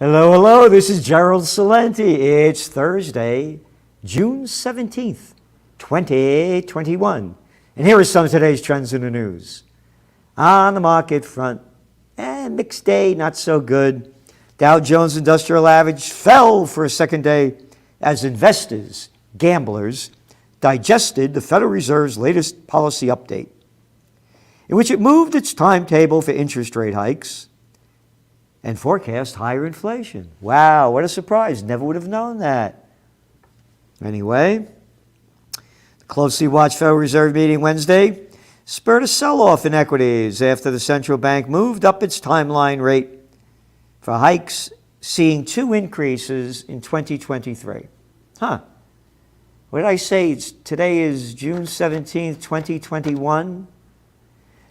Hello, hello, this is Gerald Celente. It's Thursday, June 17th, 2021. And here are some of today's trends in the news. On the market front, mixed day, not so good. Dow Jones Industrial Average fell for a second day as investors, gamblers, digested the Federal Reserve's latest policy update, in which it moved its timetable for interest rate hikes and forecast higher inflation. Wow, what a surprise. Never would have known that. Anyway, the closely watched Federal Reserve meeting Wednesday spurred a sell-off in equities after the central bank moved up its timeline rate for hikes, seeing 2 increases in 2023. What did I say? Today is June 17th, 2021.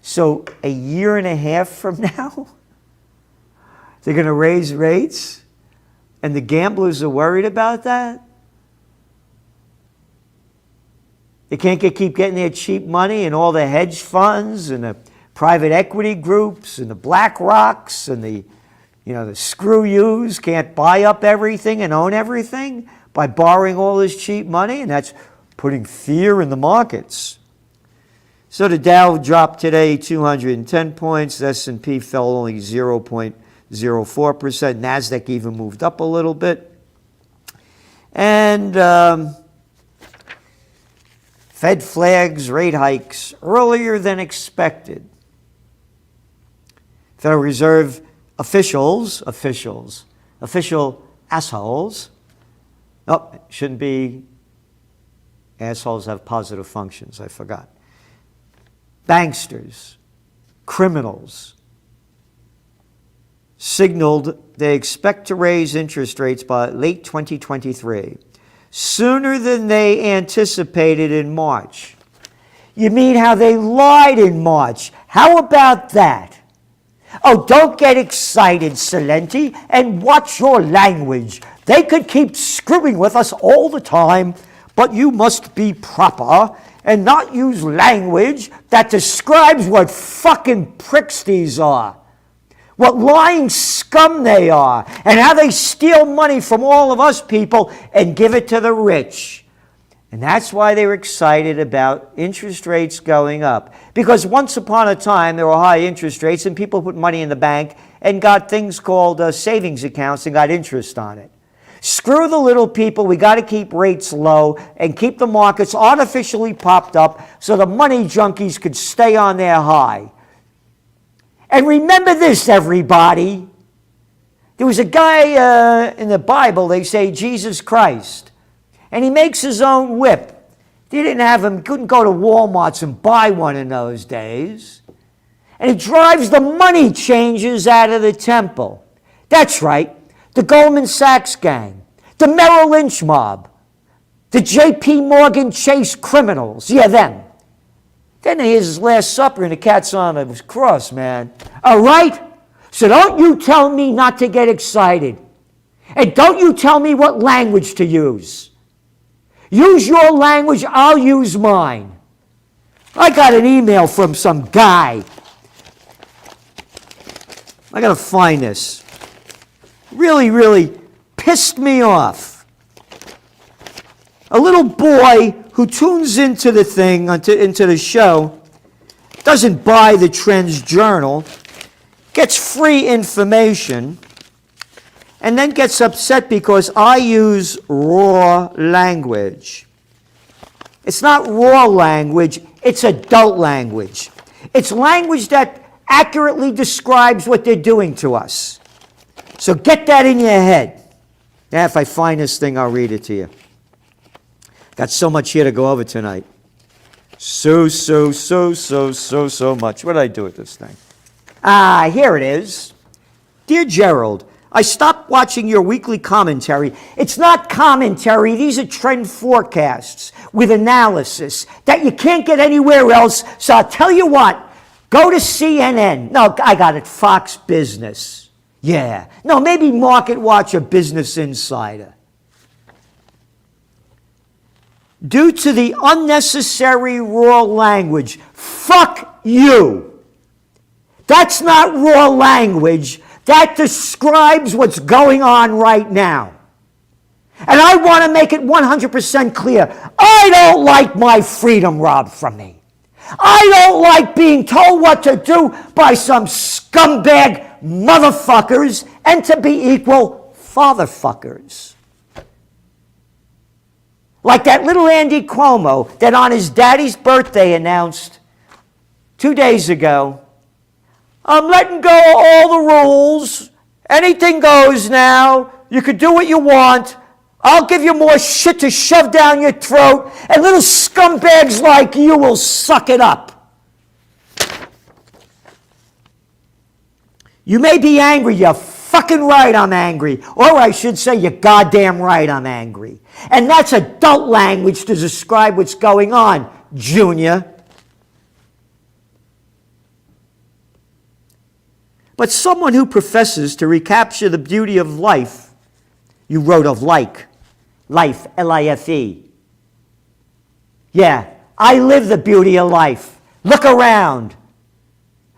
So a year and a half from now, they're going to raise rates, and the gamblers are worried about that? They can't keep getting their cheap money, and all the hedge funds and the private equity groups and the Black Rocks and the screw yous can't buy up everything and own everything by borrowing all this cheap money, and that's putting fear in the markets. So the Dow dropped today 210 points, the S&P fell only 0.04%, NASDAQ even moved up a little bit. And Fed flags rate hikes earlier than expected. Federal Reserve official assholes. Oh, shouldn't be. Assholes have positive functions, I forgot. Banksters, criminals, signaled they expect to raise interest rates by late 2023, sooner than they anticipated in March. You mean how they lied in March? How about that? Oh, don't get excited, Celente, and watch your language. They could keep screwing with us all the time, but you must be proper and not use language that describes what fucking pricks these are, what lying scum they are, and how they steal money from all of us people and give it to the rich. And that's why they were excited about interest rates going up. Because once upon a time, there were high interest rates and people put money in the bank and got things called savings accounts and got interest on it. Screw the little people. We got to keep rates low and keep the markets artificially popped up so the money junkies could stay on their high. And remember this, everybody. There was a guy in the Bible, they say Jesus Christ, and he makes his own whip. They didn't have him, couldn't go to Walmart's and buy one in those days. And he drives the money changers out of the temple. That's right. The Goldman Sachs gang, the Merrill Lynch mob, the J.P. Morgan Chase criminals, them. Then here's his Last Supper and the cat's on the cross, man. All right? So don't you tell me not to get excited. And don't you tell me what language to use. Use your language, I'll use mine. I got an email from some guy. I got to find this. Really, really pissed me off. A little boy who tunes into the thing, into the show, doesn't buy the Trends Journal, gets free information, and then gets upset because I use raw language. It's not raw language, it's adult language. It's language that accurately describes what they're doing to us. So get that in your head. Yeah, if I find this thing, I'll read it to you. Got so much here to go over tonight. So much. What did I do with this thing? Here it is. Dear Gerald, I stopped watching your weekly commentary. It's not commentary. These are trend forecasts with analysis that you can't get anywhere else. So I'll tell you what. Go to CNN. No, I got it. Fox Business. Yeah. No, maybe Market Watch or Business Insider. Due to the unnecessary raw language, fuck you. That's not raw language. That describes what's going on right now. And I want to make it 100% clear. I don't like my freedom robbed from me. I don't like being told what to do by some scumbag motherfuckers, and to be equal, fatherfuckers. Like that little Andy Cuomo that on his daddy's birthday announced 2 days ago, I'm letting go of all the rules. Anything goes now. You can do what you want. I'll give you more shit to shove down your throat, and little scumbags like you will suck it up. You may be angry. You're fucking right I'm angry. Or I should say, you're goddamn right I'm angry. And that's adult language to describe what's going on, Junior. But someone who professes to recapture the beauty of life, you wrote of life, L-I-F-E. Yeah, I live the beauty of life. Look around.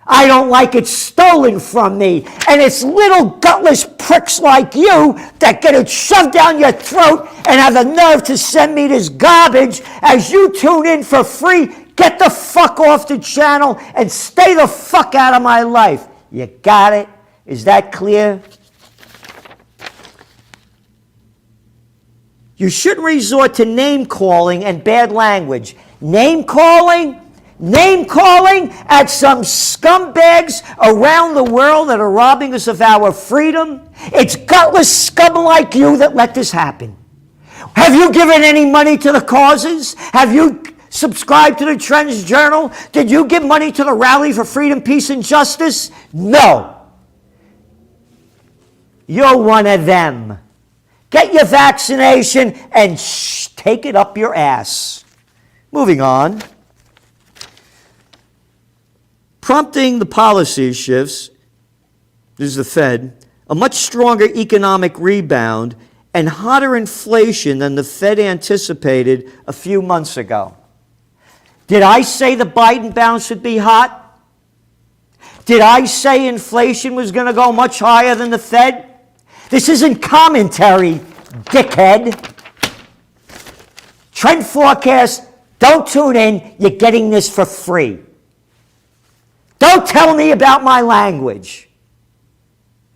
I don't like it stolen from me, and it's little gutless pricks like you that get it shoved down your throat and have the nerve to send me this garbage as you tune in for free. Get the fuck off the channel and stay the fuck out of my life. You got it? Is that clear? You shouldn't resort to name-calling and bad language. Name-calling? Name-calling at some scumbags around the world that are robbing us of our freedom? It's gutless scum like you that let this happen. Have you given any money to the causes? Have you subscribed to the Trends Journal? Did you give money to the Rally for Freedom, Peace, and Justice? No. You're one of them. Get your vaccination and take it up your ass. Moving on. Prompting the policy shifts, this is the Fed, a much stronger economic rebound and hotter inflation than the Fed anticipated a few months ago. Did I say the Biden bounce would be hot? Did I say inflation was going to go much higher than the Fed? This isn't commentary, dickhead. Trend forecast, don't tune in, you're getting this for free. Don't tell me about my language.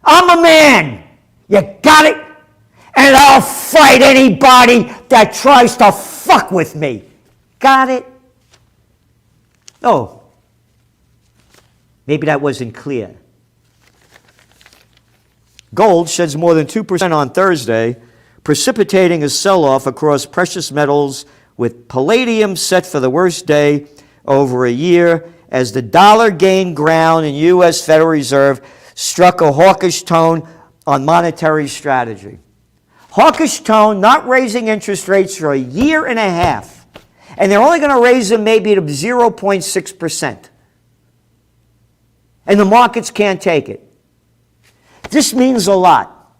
I'm a man. You got it? And I'll fight anybody that tries to fuck with me. Got it? Oh, maybe that wasn't clear. Gold sheds more than 2% on Thursday, precipitating a sell-off across precious metals, with palladium set for the worst day over a year as the dollar gained ground and U.S. Federal Reserve struck a hawkish tone on monetary strategy. Hawkish tone, not raising interest rates for a year and a half. And they're only going to raise them maybe to 0.6%. And the markets can't take it. This means a lot.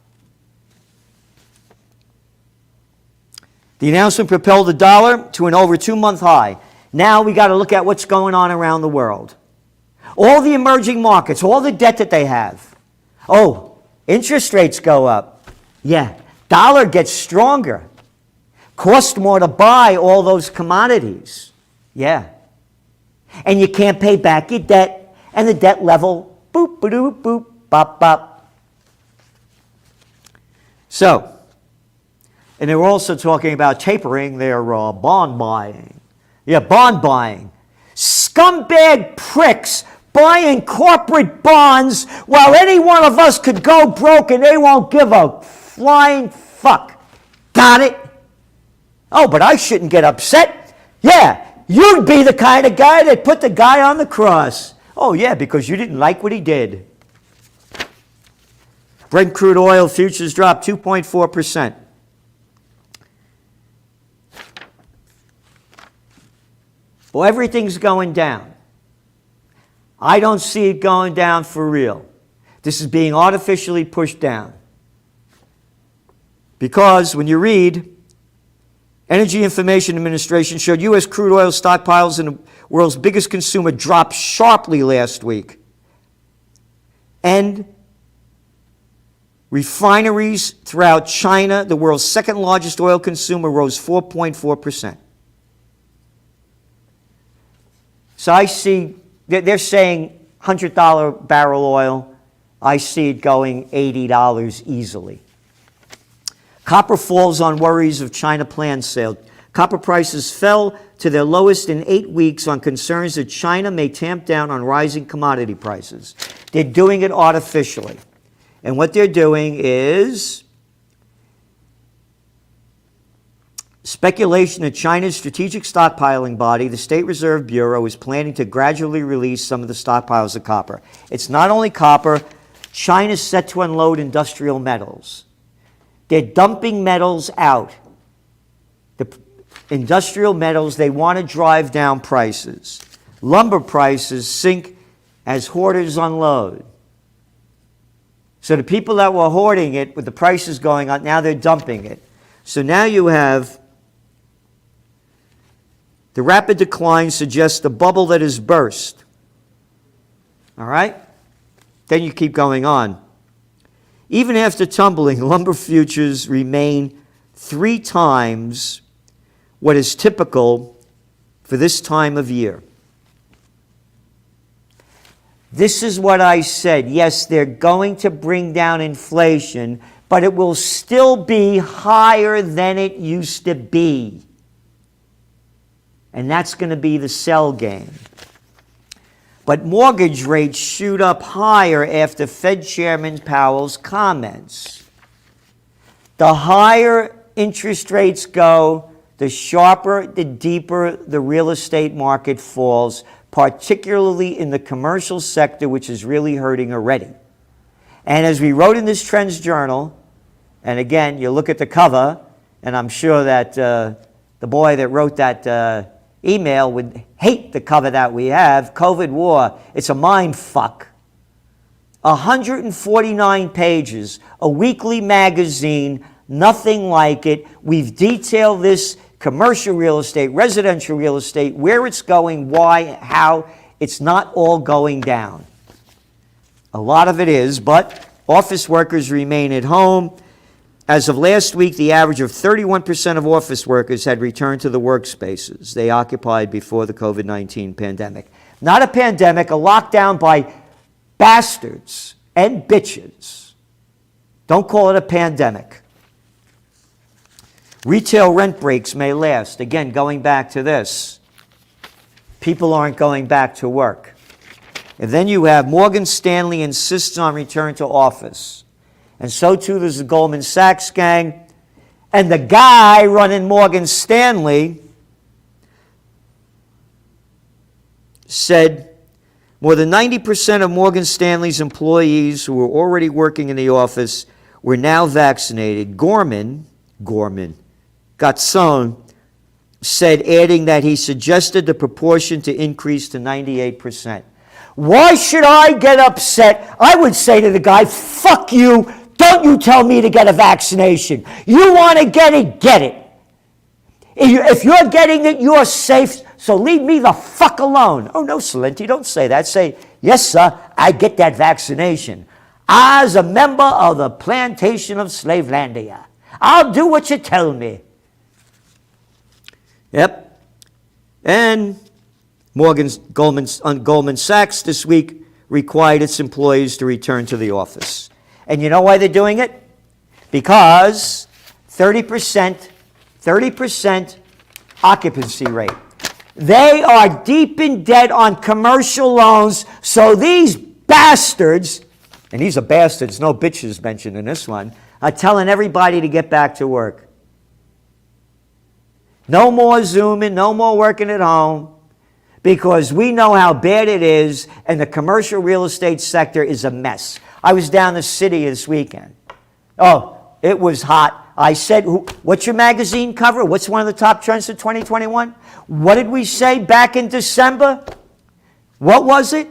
The announcement propelled the dollar to an over 2-month high. Now we got to look at what's going on around the world. All the emerging markets, all the debt that they have. Oh, interest rates go up. Yeah, dollar gets stronger. Cost more to buy all those commodities. Yeah. And you can't pay back your debt, and the debt level, boop, ba-doop, boop, bop, bop. So, and they were also talking about tapering their bond buying. Yeah, bond buying. Scumbag pricks buying corporate bonds while any one of us could go broke and they won't give a flying fuck. Got it? Oh, but I shouldn't get upset. Yeah, you'd be the kind of guy that put the guy on the cross. Oh, yeah, because you didn't like what he did. Brent crude oil futures dropped 2.4%. Well, everything's going down. I don't see it going down for real. This is being artificially pushed down. Because when you read, Energy Information Administration showed U.S. crude oil stockpiles in the world's biggest consumer dropped sharply last week. And Refineries throughout China, the world's second largest oil consumer, rose 4.4%. So I see, they're saying $100 barrel oil. I see it going $80 easily. Copper falls on worries of China planned sale. Copper prices fell to their lowest in 8 weeks on concerns that China may tamp down on rising commodity prices. They're doing it artificially. And what they're doing is speculation that China's strategic stockpiling body, the State Reserve Bureau, is planning to gradually release some of the stockpiles of copper. It's not only copper. China's set to unload industrial metals. They're dumping metals out. The industrial metals, they want to drive down prices. Lumber prices sink as hoarders unload. So the people that were hoarding it with the prices going up, now they're dumping it. So now you have the rapid decline suggests the bubble that has burst. All right? Then you keep going on. Even after tumbling, lumber futures remain 3 times what is typical for this time of year. This is what I said. Yes, they're going to bring down inflation, but it will still be higher than it used to be. And that's going to be the sell game. But mortgage rates shoot up higher after Fed Chairman Powell's comments. The higher interest rates go, the sharper, the deeper the real estate market falls, particularly in the commercial sector, which is really hurting already. And as we wrote in this Trends Journal, and again, you look at the cover, and I'm sure that the boy that wrote that email would hate the cover that we have. COVID war, it's a mind fuck. 149 pages, a weekly magazine, nothing like it. We've detailed this commercial real estate, residential real estate, where it's going, why, how. It's not all going down. A lot of it is, but office workers remain at home. As of last week, the average of 31% of office workers had returned to the workspaces they occupied before the COVID-19 pandemic. Not a pandemic, a lockdown by bastards and bitches. Don't call it a pandemic. Retail rent breaks may last. Again, going back to this, people aren't going back to work. And then you have Morgan Stanley insists on return to office. And so too does the Goldman Sachs gang. And the guy running Morgan Stanley said more than 90% of Morgan Stanley's employees who were already working in the office were now vaccinated. Gorman, Gatson said, adding that he suggested the proportion to increase to 98%. Why should I get upset? I would say to the guy, fuck you. Don't you tell me to get a vaccination. You want to get it, get it. If you're getting it, you're safe, so leave me the fuck alone. Oh, no, Celente, don't say that. Say, yes, sir, I get that vaccination. As a member of the plantation of Slavelandia, I'll do what you tell me. Yep. And Goldman Sachs this week required its employees to return to the office. And you know why they're doing it? Because 30% occupancy rate. They are deep in debt on commercial loans, so these bastards, and these are bastards, no bitches mentioned in this one, are telling everybody to get back to work. No more Zooming, no more working at home, because we know how bad it is, and the commercial real estate sector is a mess. I was down the city this weekend. Oh, it was hot. I said, what's your magazine cover? What's one of the top trends of 2021? What did we say back in December? What was it?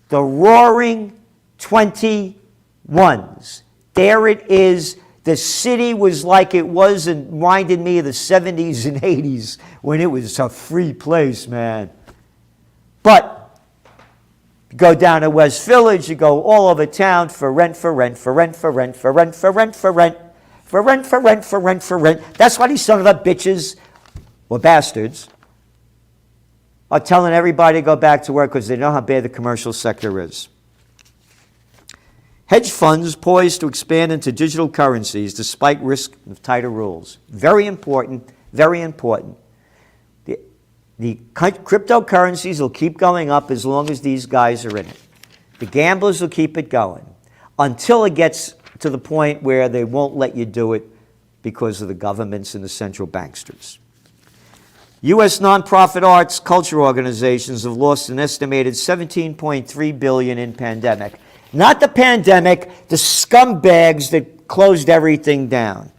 The Roaring 21s. There it is. The city was like it was, and reminded me of the 70s and 80s when it was a free place, man. But You go down to West Village, you go all over town for rent, for rent, for rent, for rent, for rent, for rent, for rent, for rent, for rent, for rent, for rent. That's why these son of a bitches, or bastards, are telling everybody to go back to work because they know how bad the commercial sector is. Hedge funds poised to expand into digital currencies despite risk of tighter rules. Very important, very important. The cryptocurrencies will keep going up as long as these guys are in it. The gamblers will keep it going until it gets to the point where they won't let you do it because of the governments and the central banksters. U.S. nonprofit arts culture organizations have lost an estimated $17.3 billion in pandemic. Not the pandemic, the scumbags that closed everything down.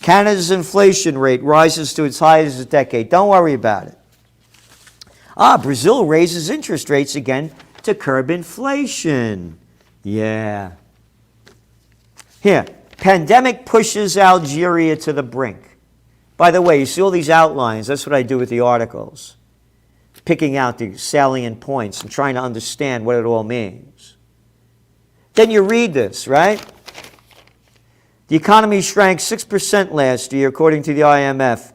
Canada's inflation rate rises to its highest of the decade. Don't worry about it. Brazil raises interest rates again to curb inflation. Yeah. Here, pandemic pushes Algeria to the brink. By the way, you see all these outlines. That's what I do with the articles. Picking out the salient points and trying to understand what it all means. Then you read this, right? The economy shrank 6% last year, according to the IMF.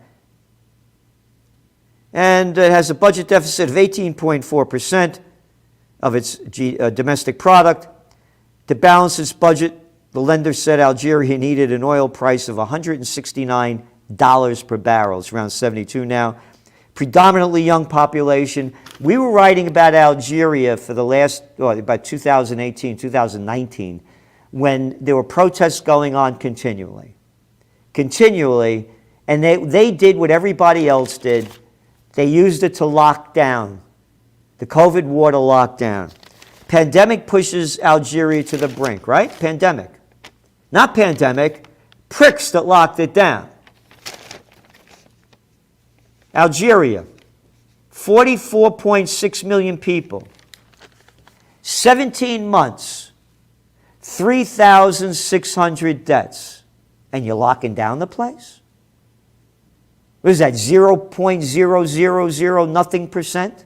And it has a budget deficit of 18.4% of its domestic product. To balance its budget, the lender said Algeria needed an oil price of $169 per barrel. It's around 72 now. Predominantly young population. We were writing about Algeria for the last, about 2018, 2019, when there were protests going on continually. And they did what everybody else did. They used it to lock down. The COVID war to lock down. Pandemic pushes Algeria to the brink, right? Pandemic. Not pandemic, pricks that locked it down. Algeria, 44.6 million people. 17 months, 3,600 deaths. And you're locking down the place? What is that, 0.000 nothing percent?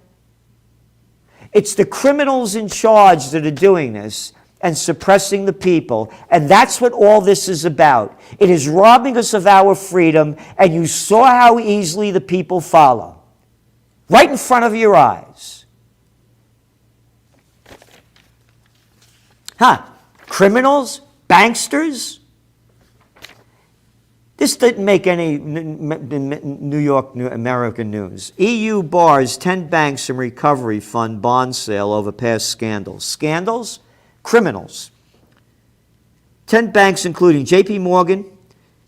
It's the criminals in charge that are doing this and suppressing the people. And that's what all this is about. It is robbing us of our freedom, and you saw how easily the people follow. Right in front of your eyes. Criminals? Banksters? This didn't make any New York American news. EU bars 10 banks in recovery fund bond sale over past scandals. Scandals? Criminals. 10 banks, including JP Morgan,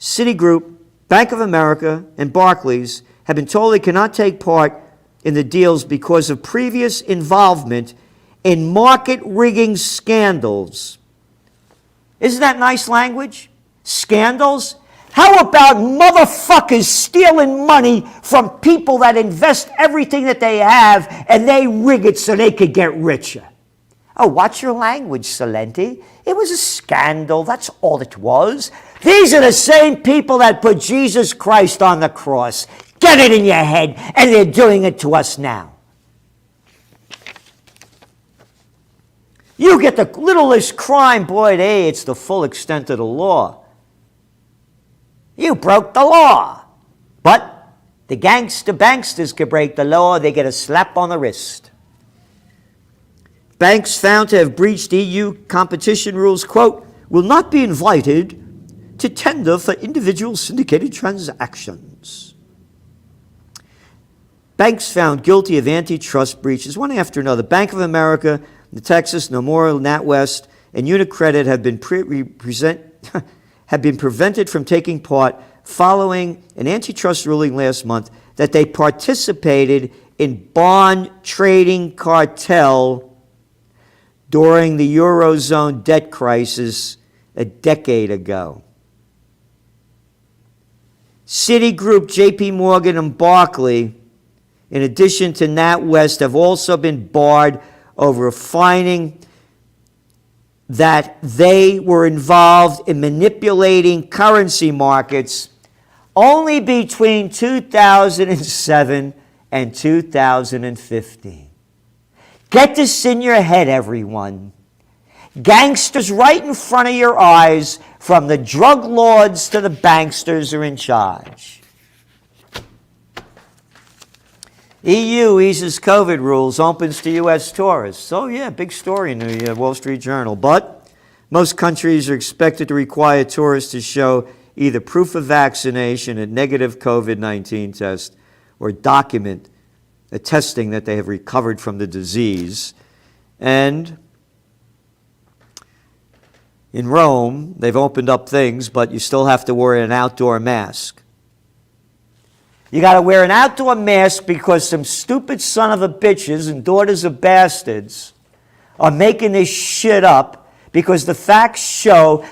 Citigroup, Bank of America, and Barclays, have been told they cannot take part in the deals because of previous involvement in market rigging scandals. Isn't that nice language? Scandals? How about motherfuckers stealing money from people that invest everything that they have and they rig it so they could get richer? Oh, watch your language, Salenti. It was a scandal. That's all it was. These are the same people that put Jesus Christ on the cross. Get it in your head, and they're doing it to us now. You get the littlest crime, boy, hey, it's the full extent of the law. You broke the law. But the banksters can break the law. They get a slap on the wrist. Banks found to have breached EU competition rules, quote, will not be invited to tender for individual syndicated transactions. Banks found guilty of antitrust breaches, one after another. Bank of America, the Texas, Nomura, NatWest, and UniCredit have been prevented from taking part following an antitrust ruling last month that they participated in bond trading cartel during the Eurozone debt crisis a decade ago. Citigroup, JP Morgan, and Barclays, in addition to NatWest, have also been barred over a finding that they were involved in manipulating currency markets only between 2007 and 2015. Get this in your head, everyone. Gangsters right in front of your eyes, from the drug lords to the banksters, are in charge. EU eases COVID rules, opens to U.S. tourists. Oh yeah, big story in the Wall Street Journal. But most countries are expected to require tourists to show either proof of vaccination, a negative COVID-19 test, or document attesting that they have recovered from the disease. And in Rome, they've opened up things, but you still have to wear an outdoor mask. You got to wear an outdoor mask because some stupid son of a bitches and daughters of bastards are making this shit up, because the facts show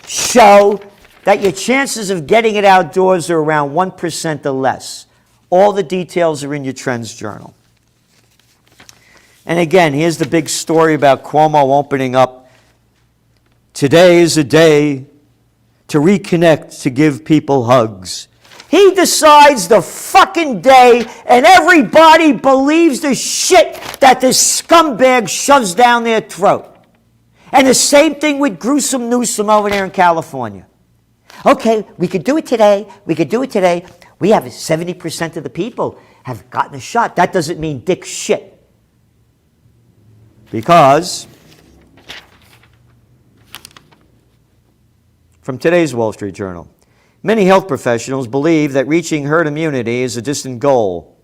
show that your chances of getting it outdoors are around 1% or less. All the details are in your Trends Journal. And again, here's the big story about Cuomo opening up. Today is a day to reconnect, to give people hugs. He decides the fucking day, and everybody believes the shit that this scumbag shoves down their throat. And the same thing with Gruesome Newsom over there in California. Okay, we could do it today. We could do it today. We have 70% of the people have gotten a shot. That doesn't mean dick shit. Because from today's Wall Street Journal, many health professionals believe that reaching herd immunity is a distant goal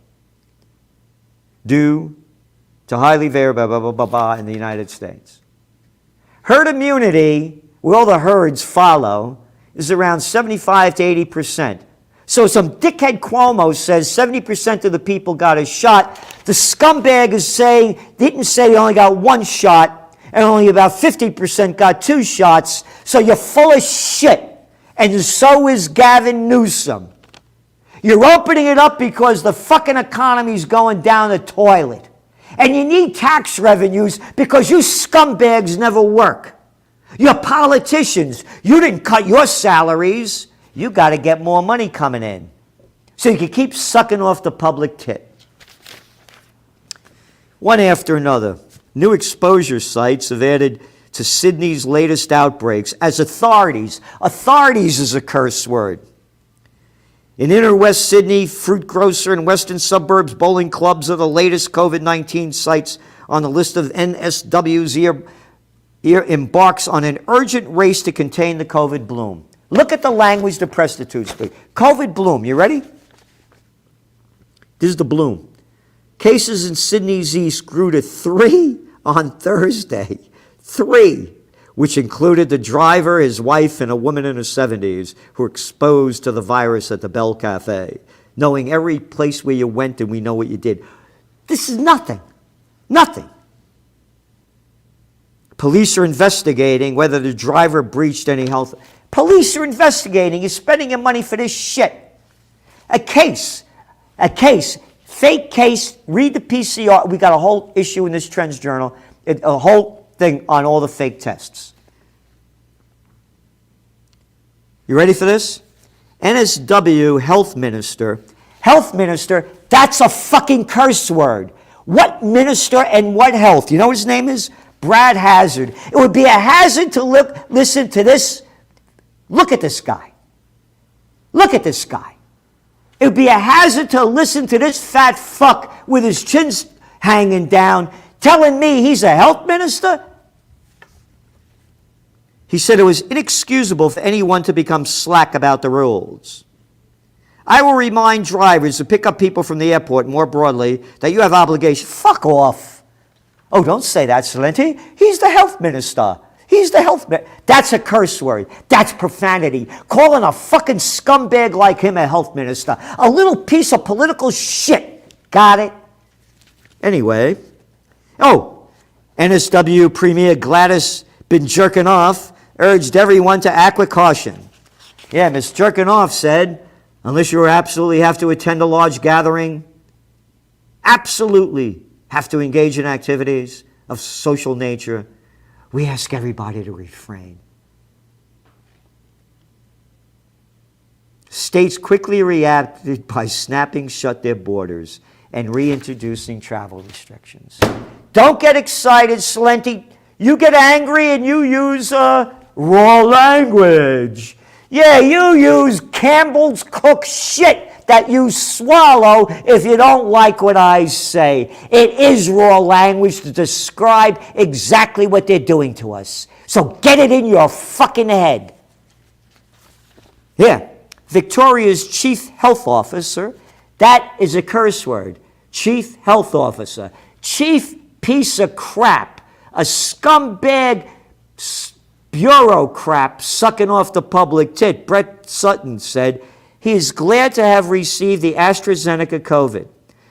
due to highly variable in the United States. Herd immunity, where all the herds follow, is around 75 to 80%. So some dickhead Cuomo says 70% of the people got a shot. The scumbag is saying, didn't say they only got one shot, and only about 50% got two shots. So you're full of shit. And so is Gavin Newsom. You're opening it up because the fucking economy's going down the toilet. And you need tax revenues because you scumbags never work. You're politicians. You didn't cut your salaries. You got to get more money coming in so you can keep sucking off the public tit. One after another, new exposure sites have added to Sydney's latest outbreaks as authorities is a curse word. In inner West Sydney, fruit grocer and western suburbs bowling clubs are the latest COVID-19 sites on the list of NSW's embarks on an urgent race to contain the COVID bloom. Look at the language the prostitutes speak. COVID bloom, you ready? This is the bloom. Cases in Sydney's east grew to 3 on Thursday. 3, which included the driver, his wife, and a woman in her 70s who were exposed to the virus at the Bell Cafe, knowing every place where you went and we know what you did. This is nothing. Nothing. Police are investigating whether the driver breached any health. Police are investigating. You're spending your money for this shit. A case, fake case, read the PCR. We got a whole issue in this Trends Journal, a whole thing on all the fake tests. You ready for this? NSW health minister, that's a fucking curse word. What minister and what health? You know what his name is? Brad Hazard. It would be a hazard to listen to this. Look at this guy. Look at this guy. It would be a hazard to listen to this fat fuck with his chin hanging down telling me he's a health minister. He said it was inexcusable for anyone to become slack about the rules. I will remind drivers to pick up people from the airport more broadly that you have obligations. Fuck off. Oh, don't say that, Celente. He's the health minister. He's the health minister. That's a curse word. That's profanity. Calling a fucking scumbag like him a health minister. A little piece of political shit. Got it? Anyway. Oh, NSW Premier Gladys been jerking off, urged everyone to act with caution. Yeah, Miss Jerking Off said, unless you absolutely have to attend a large gathering, absolutely have to engage in activities of social nature, we ask everybody to refrain. States quickly reacted by snapping shut their borders. and reintroducing travel restrictions. Don't get excited, Celente. You get angry and you use raw language. Yeah, you use Campbell's cooked shit that you swallow if you don't like what I say. It is raw language to describe exactly what they're doing to us. So get it in your fucking head. Here, Victoria's chief health officer, that is a curse word. Chief health officer. Chief piece of crap. A scumbag bureaucrat sucking off the public tit. Brett Sutton said he is glad to have received the AstraZeneca COVID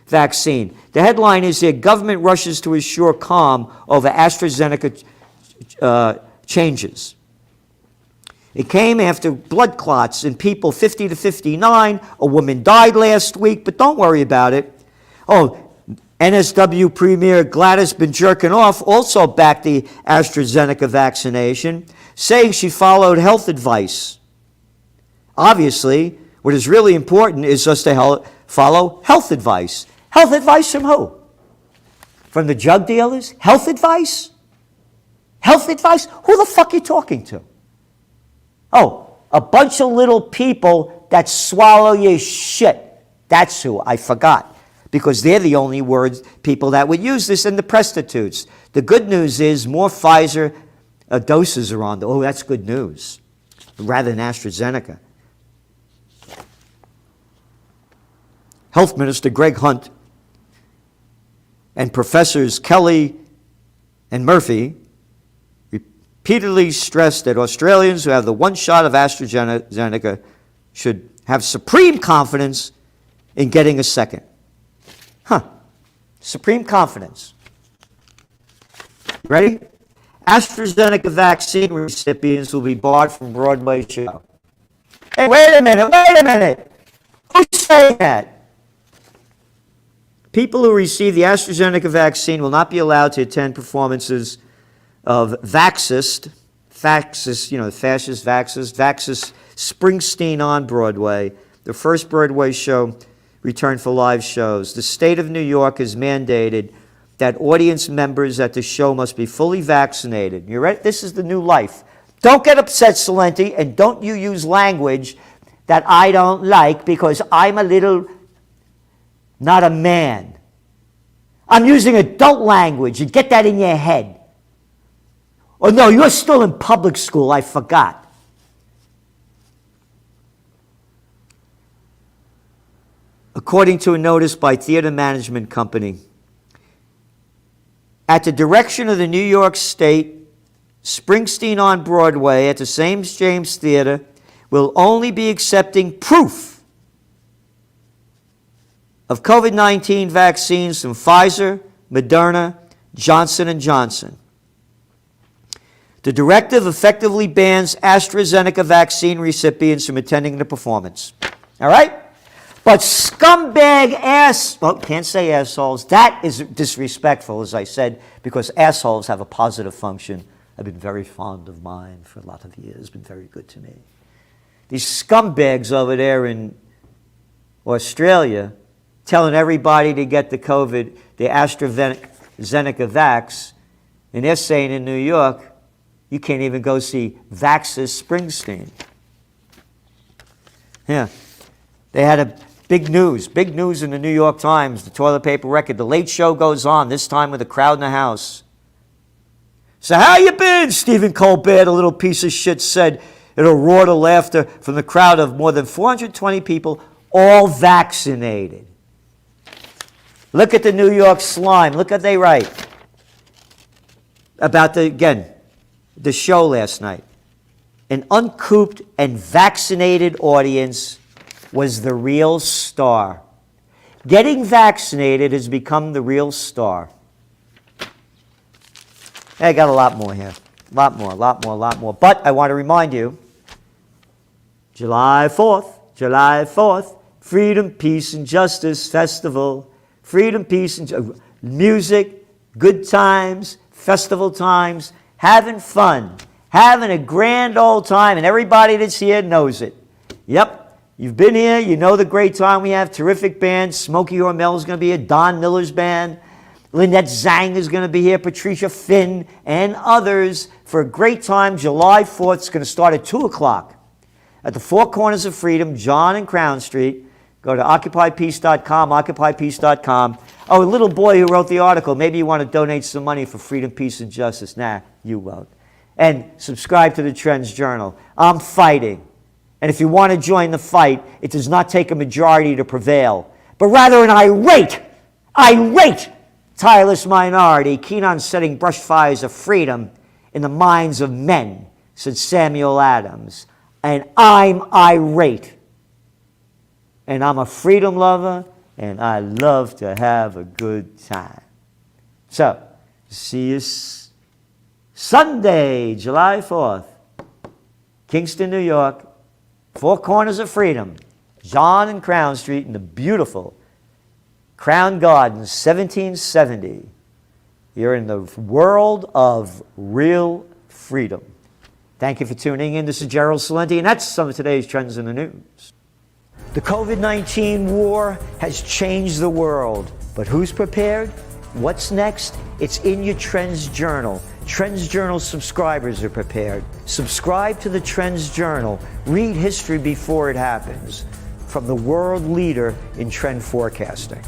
vaccine. The headline is here, government rushes to assure calm over AstraZeneca changes. It came after blood clots in people 50 to 59. A woman died last week, but don't worry about it. Oh, NSW Premier Gladys Berejiklian also backed the AstraZeneca vaccination, saying she followed health advice. Obviously, what is really important is just to follow health advice. Health advice from who? From the drug dealers? Health advice? Health advice? Who the fuck are you talking to? Oh, a bunch of little people that swallow your shit. That's who. I forgot. Because they're the only people that would use this, and the prostitutes. The good news is more Pfizer doses are on. Oh, that's good news. Rather than AstraZeneca. Health Minister Greg Hunt and Professors Kelly and Murphy repeatedly stressed that Australians who have the one shot of AstraZeneca should have supreme confidence in getting a second. Supreme confidence. Ready? AstraZeneca vaccine recipients will be barred from Broadway show. Hey, wait a minute. Who's saying that? People who receive the AstraZeneca vaccine will not be allowed to attend performances of Vaxxist, Vaxxist Springsteen on Broadway, the first Broadway show returned for live shows. The state of New York has mandated that audience members at the show must be fully vaccinated. You ready? This is the new life. Don't get upset, Celente, and don't you use language that I don't like because I'm not a man. I'm using adult language. You get that in your head. Oh, no, you're still in public school. I forgot. According to a notice by Theater Management Company, at the direction of the New York State, Springsteen on Broadway at the St. James Theater will only be accepting proof of COVID-19 vaccines from Pfizer, Moderna, Johnson & Johnson. The directive effectively bans AstraZeneca vaccine recipients from attending the performance. All right? But scumbag can't say assholes. That is disrespectful, as I said, because assholes have a positive function. I've been very fond of mine for a lot of years. Been very good to me. These scumbags over there in Australia telling everybody to get the AstraZeneca vax, and they're saying in New York, you can't even go see Vaxxist Springsteen. Yeah. They had a big news in the New York Times, the toilet paper record. The Late Show goes on, this time with a crowd in the house. So how you been? Stephen Colbert, a little piece of shit, said in a roar of laughter from the crowd of more than 420 people, all vaccinated. Look at the New York slime. Look what they write about, the show last night. An uncooped and vaccinated audience was the real star. Getting vaccinated has become the real star. I got a lot more here. A lot more. But I want to remind you, July 4th, Freedom, Peace, and Justice Festival. Freedom, Peace, and music, good times, festival times, having fun, having a grand old time, and everybody that's here knows it. Yep. You've been here, you know the great time we have, terrific bands. Smokey Hormel is going to be here, Don Miller's band. Lynette Zhang is going to be here, Patricia Finn, and others for a great time. July 4th, it's going to start at 2 o'clock at the Four Corners of Freedom, John and Crown Street. Go to occupypeace.com, occupypeace.com. Oh, a little boy who wrote the article, maybe you want to donate some money for freedom, peace, and justice. Nah, you won't. And subscribe to the Trends Journal. I'm fighting. And if you want to join the fight, it does not take a majority to prevail, but rather an irate, tireless minority keen on setting brush fires of freedom in the minds of men, said Samuel Adams. And I'm irate. And I'm a freedom lover, and I love to have a good time. So, see you Sunday, July 4th, Kingston, New York. Four Corners of Freedom, John and Crown Street in the beautiful Crown Gardens, 1770. You're in the world of real freedom. Thank you for tuning in. This is Gerald Celente, and that's some of today's Trends in the News. The COVID-19 war has changed the world, but who's prepared? What's next? It's in your Trends Journal. Trends Journal subscribers are prepared. Subscribe to the Trends Journal. Read history before it happens. From the world leader in trend forecasting.